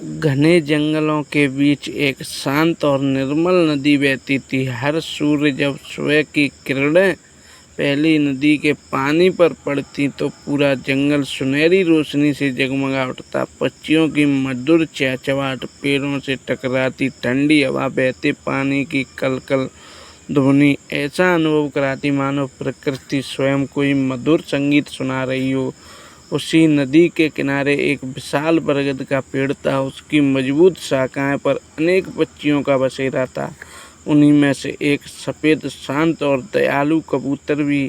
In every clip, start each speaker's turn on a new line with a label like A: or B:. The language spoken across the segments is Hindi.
A: घने जंगलों के बीच एक शांत और निर्मल नदी बहती थी। हर सूर्य जब सुबह की किरणें पहली नदी के पानी पर पड़ती तो पूरा जंगल सुनहरी रोशनी से जगमगा उठता। पक्षियों की मधुर चहचहाहट, पेड़ों से टकराती ठंडी हवा, बहते पानी की कलकल ध्वनि ऐसा अनुभव कराती मानो प्रकृति स्वयं कोई मधुर संगीत सुना रही हो। उसी नदी के किनारे एक विशाल बरगद का पेड़ था। उसकी मजबूत शाखाएं पर अनेक पक्षियों का बसेरा था। उन्हीं में से एक सफ़ेद, शांत और दयालु कबूतर भी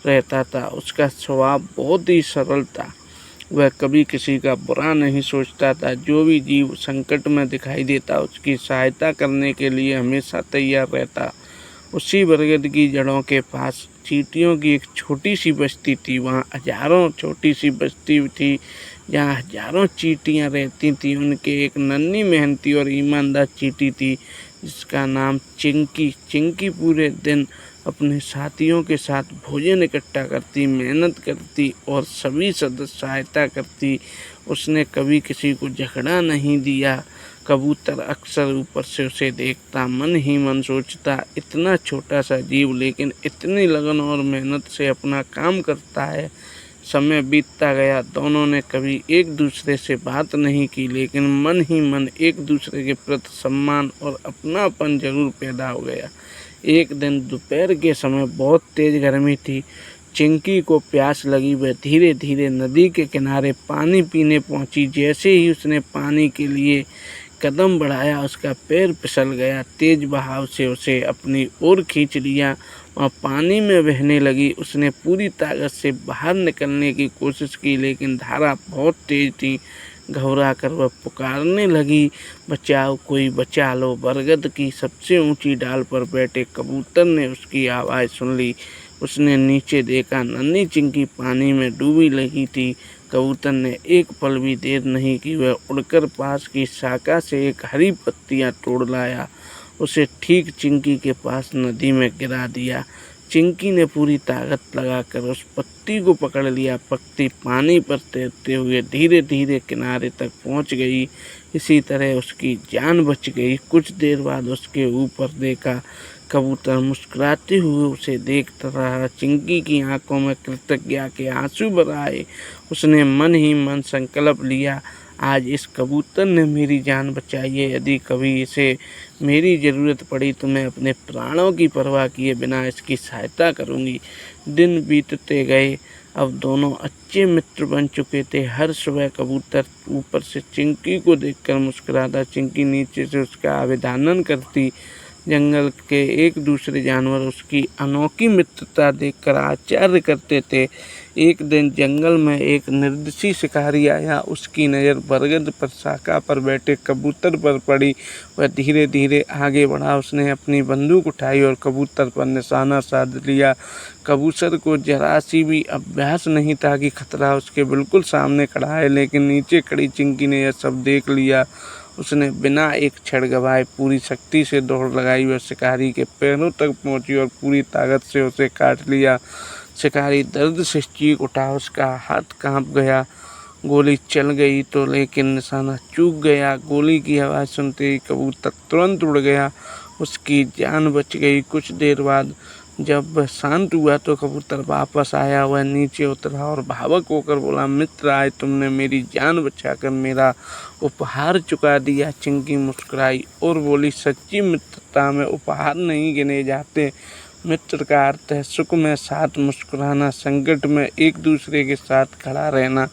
A: रहता था। उसका स्वभाव बहुत ही सरल था। वह कभी किसी का बुरा नहीं सोचता था। जो भी जीव संकट में दिखाई देता उसकी सहायता करने के लिए हमेशा तैयार रहता। उसी बरगद की जड़ों के पास चींटियों की एक छोटी सी बस्ती थी। वहाँ हजारों छोटी सी बस्ती थी जहाँ हजारों चींटियाँ रहती थीं। उनके एक नन्ही, मेहनती और ईमानदार चींटी थी जिसका नाम चिंकी। चिंकी पूरे दिन अपने साथियों के साथ भोजन इकट्ठा करती, मेहनत करती और सभी सदस्य सहायता करती। उसने कभी किसी को झगड़ा नहीं दिया। कबूतर अक्सर ऊपर से उसे देखता, मन ही मन सोचता, इतना छोटा सा जीव लेकिन इतनी लगन और मेहनत से अपना काम करता है। समय बीतता गया। दोनों ने कभी एक दूसरे से बात नहीं की, लेकिन मन ही मन एक दूसरे के प्रति सम्मान और अपनापन जरूर पैदा हो गया। एक दिन दोपहर के समय बहुत तेज गर्मी थी। चिंकी को प्यास लगी। वह धीरे धीरे नदी के किनारे पानी पीने पहुंची। जैसे ही उसने पानी के लिए कदम बढ़ाया, उसका पैर फिसल गया। तेज बहाव से उसे अपनी ओर खींच लिया। वह पानी में बहने लगी। उसने पूरी ताकत से बाहर निकलने की कोशिश की, लेकिन धारा बहुत तेज थी। घबरा कर वह पुकारने लगी, बचाओ, कोई बचा लो। बरगद की सबसे ऊंची डाल पर बैठे कबूतर ने उसकी आवाज़ सुन ली। उसने नीचे देखा, नन्ही चिंकी पानी में डूबी लगी थी। कबूतर ने एक पल भी देर नहीं की। वह उड़कर पास की शाखा से एक हरी पत्तियां तोड़ लाया। उसे ठीक चिंकी के पास नदी में गिरा दिया। चिंकी ने पूरी ताकत लगाकर उस पत्ती को पकड़ लिया। पत्ती पानी पर तैरते हुए धीरे धीरे किनारे तक पहुंच गई। इसी तरह उसकी जान बच गई। कुछ देर बाद उसके ऊपर देखा कबूतर मुस्कुराते हुए उसे देखता रहा। चिंकी की आंखों में कृतज्ञता के आंसू भर आए। उसने मन ही मन संकल्प लिया, आज इस कबूतर ने मेरी जान बचाई है। यदि कभी इसे मेरी ज़रूरत पड़ी तो मैं अपने प्राणों की परवाह किए बिना इसकी सहायता करूंगी। दिन बीतते गए। अब दोनों अच्छे मित्र बन चुके थे। हर सुबह कबूतर ऊपर से चिंकी को देखकर मुस्कुराता, चिंकी नीचे से उसका अभिवादन करती। जंगल के एक दूसरे जानवर उसकी अनोखी मित्रता देखकर आश्चर्य करते थे। एक दिन जंगल में एक निर्दयी शिकारी आया। उसकी नज़र बरगद पर शाखा पर बैठे कबूतर पर पड़ी। वह धीरे धीरे आगे बढ़ा। उसने अपनी बंदूक उठाई और कबूतर पर निशाना साध लिया। कबूतर को जरा सी भी अभ्यास नहीं था कि खतरा उसके बिल्कुल सामने खड़ा है, लेकिन नीचे खड़ी चिंकी ने यह सब देख लिया। उसने बिना एक क्षण गवाए पूरी शक्ति से दौड़ लगाई। वह शिकारी के पैरों तक पहुंची और पूरी ताकत से उसे काट लिया। शिकारी दर्द से चीख उठा। उसका हाथ कांप गया। गोली चल गई तो लेकिन निशाना चूक गया। गोली की आवाज़ सुनते ही कबूतर तुरंत उड़ गया। उसकी जान बच गई। कुछ देर बाद जब वह शांत हुआ तो कबूतर वापस आया। वह नीचे उतरा और भावुक होकर बोला, मित्र, आज तुमने मेरी जान बचाकर मेरा उपहार चुका दिया। चिंकी मुस्कुराई और बोली, सच्ची मित्रता में उपहार नहीं गिने जाते। मित्र का अर्थ है सुख में साथ मुस्कुराना, संकट में एक दूसरे के साथ खड़ा रहना।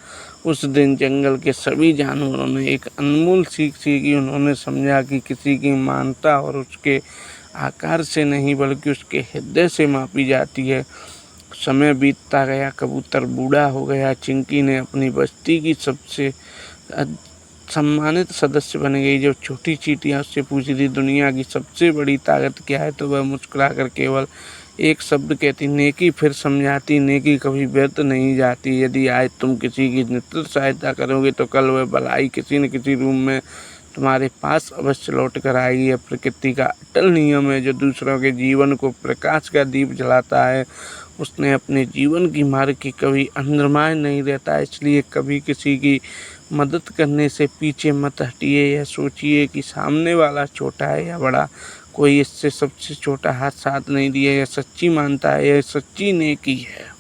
A: उस दिन जंगल के सभी जानवरों ने एक अनमोल सीख सीखी। उन्होंने समझा कि किसी की महानता और उसके आकार से नहीं बल्कि उसके हृदय से मापी जाती है। समय बीतता गया। कबूतर बूढ़ा हो गया। चिंकी ने अपनी बस्ती की सबसे सम्मानित सदस्य बन गई। जब छोटी चींटियां उससे पूछती थी दुनिया की सबसे बड़ी ताकत क्या है, तो वह मुस्कुराकर केवल एक शब्द कहती, नेकी। फिर समझाती, नेकी कभी व्यर्थ नहीं जाती। यदि आज तुम किसी की नित्य सहायता करोगे तो कल वह भलाई किसी न किसी रूप में तुम्हारे पास अवश्य लौट कर आएगी। यह प्रकृति का अटल नियम है जो दूसरों के जीवन को प्रकाश का दीप जलाता है। उसने अपने जीवन की मार्ग की कभी अंदरमान नहीं रहता, इसलिए कभी किसी की मदद करने से पीछे मत हटिए। यह सोचिए कि सामने वाला छोटा है या बड़ा, कोई इससे सबसे छोटा हाथ साथ नहीं दिया। यह सच्ची मानता है, यह सच्ची नेकी है।